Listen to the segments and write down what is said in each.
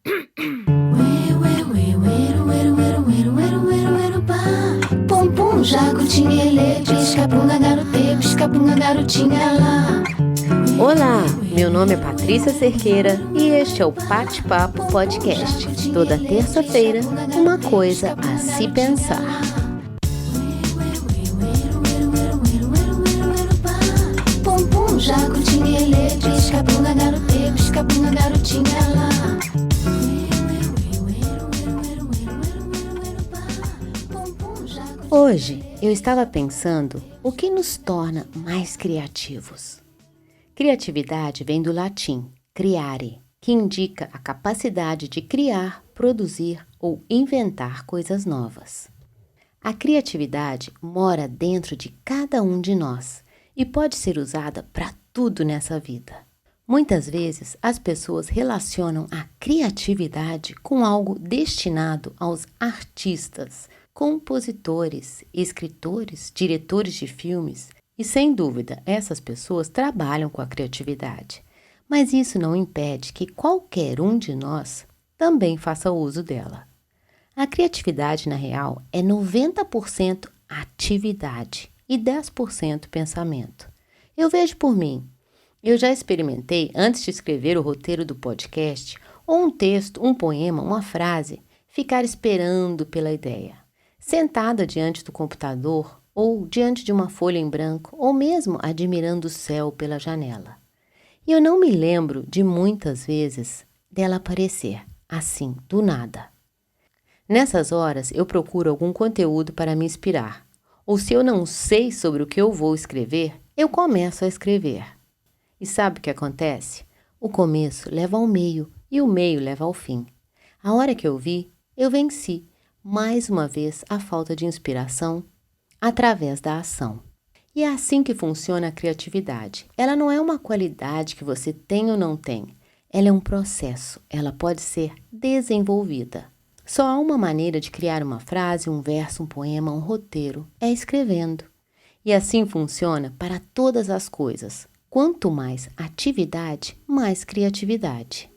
Pum pum, jacutinha, ele, pisca-punga, garote, pisca-punga, garotinha lá. Olá, meu nome é Patrícia Cerqueira e este é o Bate-Papo Podcast. Toda terça-feira, uma coisa a se pensar. Pum pum, jacutinha, ele, pisca-punga, garote, pisca-punga, garotinha lá. Hoje eu estava pensando o que nos torna mais criativos. Criatividade vem do latim creare, que indica a capacidade de criar, produzir ou inventar coisas novas. A criatividade mora dentro de cada um de nós e pode ser usada para tudo nessa vida. Muitas vezes as pessoas relacionam a criatividade com algo destinado aos artistas, compositores, escritores, diretores de filmes. E sem dúvida, essas pessoas trabalham com a criatividade. Mas isso não impede que qualquer um de nós também faça uso dela. A criatividade, na real, é 90% atividade e 10% pensamento. Eu vejo por mim. Eu já experimentei, antes de escrever o roteiro do podcast, ou um texto, um poema, uma frase, ficar esperando pela ideia. Sentada diante do computador ou diante de uma folha em branco ou mesmo admirando o céu pela janela. E eu não me lembro de muitas vezes dela aparecer, assim, do nada. Nessas horas eu procuro algum conteúdo para me inspirar. Ou se eu não sei sobre o que eu vou escrever, eu começo a escrever. E sabe o que acontece? O começo leva ao meio e o meio leva ao fim. A hora que eu vi, eu venci. Mais uma vez, a falta de inspiração através da ação. E é assim que funciona a criatividade. Ela não é uma qualidade que você tem ou não tem. Ela é um processo. Ela pode ser desenvolvida. Só há uma maneira de criar uma frase, um verso, um poema, um roteiro. É escrevendo. E assim funciona para todas as coisas. Quanto mais atividade, mais criatividade.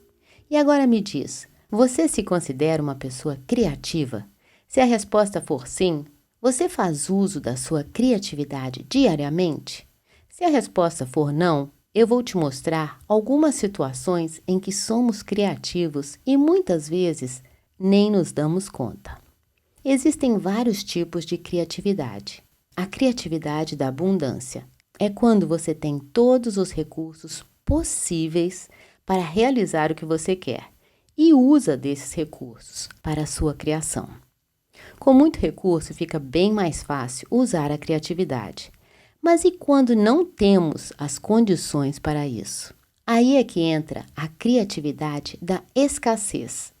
E agora me diz, você se considera uma pessoa criativa? Se a resposta for sim, você faz uso da sua criatividade diariamente? Se a resposta for não, eu vou te mostrar algumas situações em que somos criativos e muitas vezes nem nos damos conta. Existem vários tipos de criatividade. A criatividade da abundância é quando você tem todos os recursos possíveis para realizar o que você quer e usa desses recursos para a sua criação. Com muito recurso, fica bem mais fácil usar a criatividade. Mas e quando não temos as condições para isso? Aí é que entra a criatividade da escassez.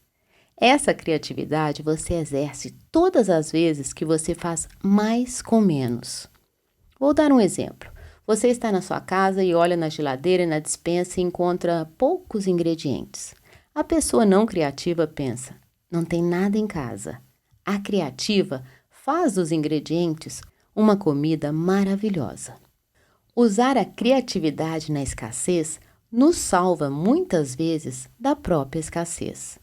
Essa criatividade você exerce todas as vezes que você faz mais com menos. Vou dar um exemplo. Você está na sua casa e olha na geladeira e na despensa e encontra poucos ingredientes. A pessoa não criativa pensa, não tem nada em casa. A criativa faz dos ingredientes uma comida maravilhosa. Usar a criatividade na escassez nos salva muitas vezes da própria escassez.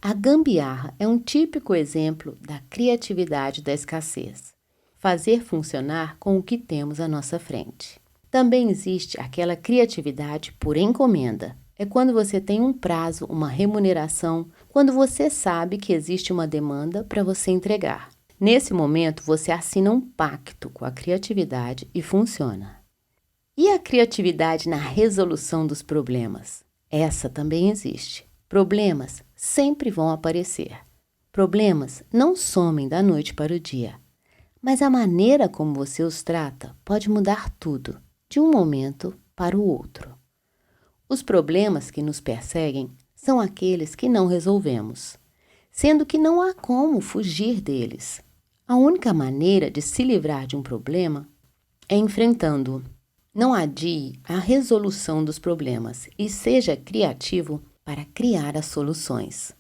A gambiarra é um típico exemplo da criatividade da escassez. Fazer funcionar com o que temos à nossa frente. Também existe aquela criatividade por encomenda. É quando você tem um prazo, uma remuneração, quando você sabe que existe uma demanda para você entregar. Nesse momento, você assina um pacto com a criatividade e funciona. E a criatividade na resolução dos problemas? Essa também existe. Problemas sempre vão aparecer. Problemas não somem da noite para o dia. Mas a maneira como você os trata pode mudar tudo, de um momento para o outro. Os problemas que nos perseguem são aqueles que não resolvemos, sendo que não há como fugir deles. A única maneira de se livrar de um problema é enfrentando-o. Não adie a resolução dos problemas e seja criativo para criar as soluções.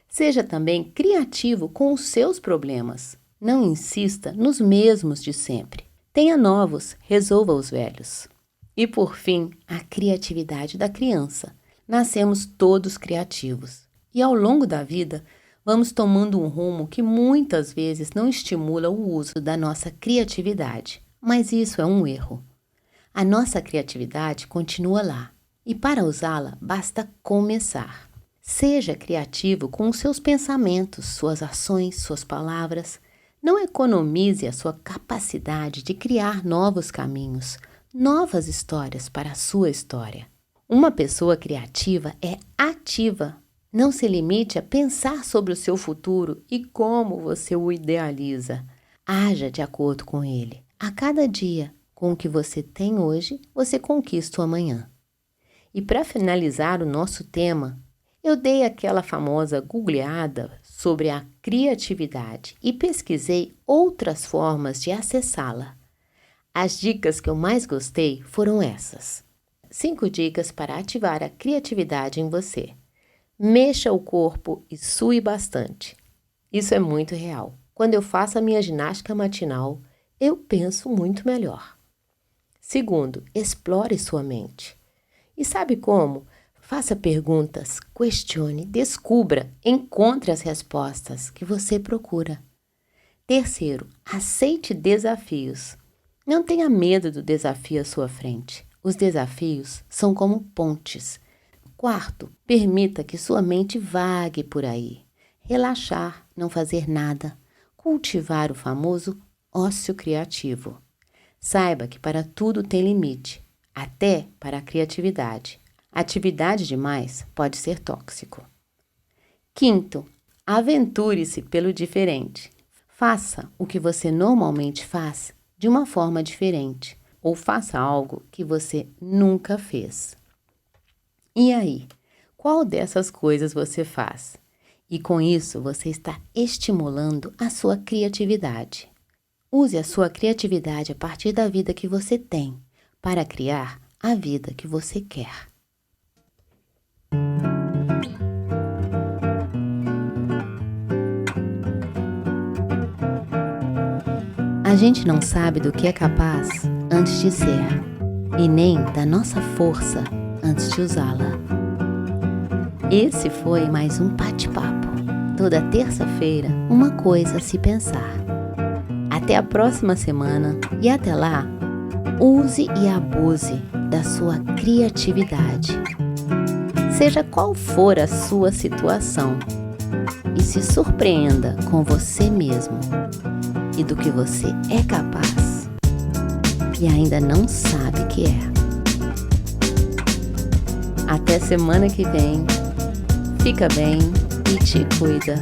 Seja também criativo com os seus problemas. Não insista nos mesmos de sempre. Tenha novos, resolva os velhos. E por fim, a criatividade da criança. Nascemos todos criativos. E ao longo da vida, vamos tomando um rumo que muitas vezes não estimula o uso da nossa criatividade. Mas isso é um erro. A nossa criatividade continua lá. E para usá-la, basta começar. Seja criativo com os seus pensamentos, suas ações, suas palavras. Não economize a sua capacidade de criar novos caminhos, novas histórias para a sua história. Uma pessoa criativa é ativa. Não se limite a pensar sobre o seu futuro e como você o idealiza. Haja de acordo com ele. A cada dia, com o que você tem hoje, você conquista o amanhã. E para finalizar o nosso tema, eu dei aquela famosa googleada sobre a criatividade e pesquisei outras formas de acessá-la. As dicas que eu mais gostei foram essas. 5 dicas para ativar a criatividade em você. Mexa o corpo e sue bastante. Isso é muito real. Quando eu faço a minha ginástica matinal, eu penso muito melhor. Segundo, explore sua mente. E sabe como? Faça perguntas, questione, descubra, encontre as respostas que você procura. Terceiro, aceite desafios. Não tenha medo do desafio à sua frente. Os desafios são como pontes. Quarto, permita que sua mente vague por aí. Relaxar, não fazer nada. Cultivar o famoso ócio criativo. Saiba que para tudo tem limite, até para a criatividade. Atividade demais pode ser tóxico. Quinto, aventure-se pelo diferente. Faça o que você normalmente faz de uma forma diferente, ou faça algo que você nunca fez. E aí, qual dessas coisas você faz? E com isso você está estimulando a sua criatividade. Use a sua criatividade a partir da vida que você tem, para criar a vida que você quer. A gente não sabe do que é capaz antes de ser, e nem da nossa força antes de usá-la. Esse foi mais um bate-papo. Toda terça-feira, uma coisa a se pensar. Até a próxima semana e até lá, use e abuse da sua criatividade. Seja qual for a sua situação, e se surpreenda com você mesmo e do que você é capaz e ainda não sabe que é. Até semana que vem. Fica bem e te cuida.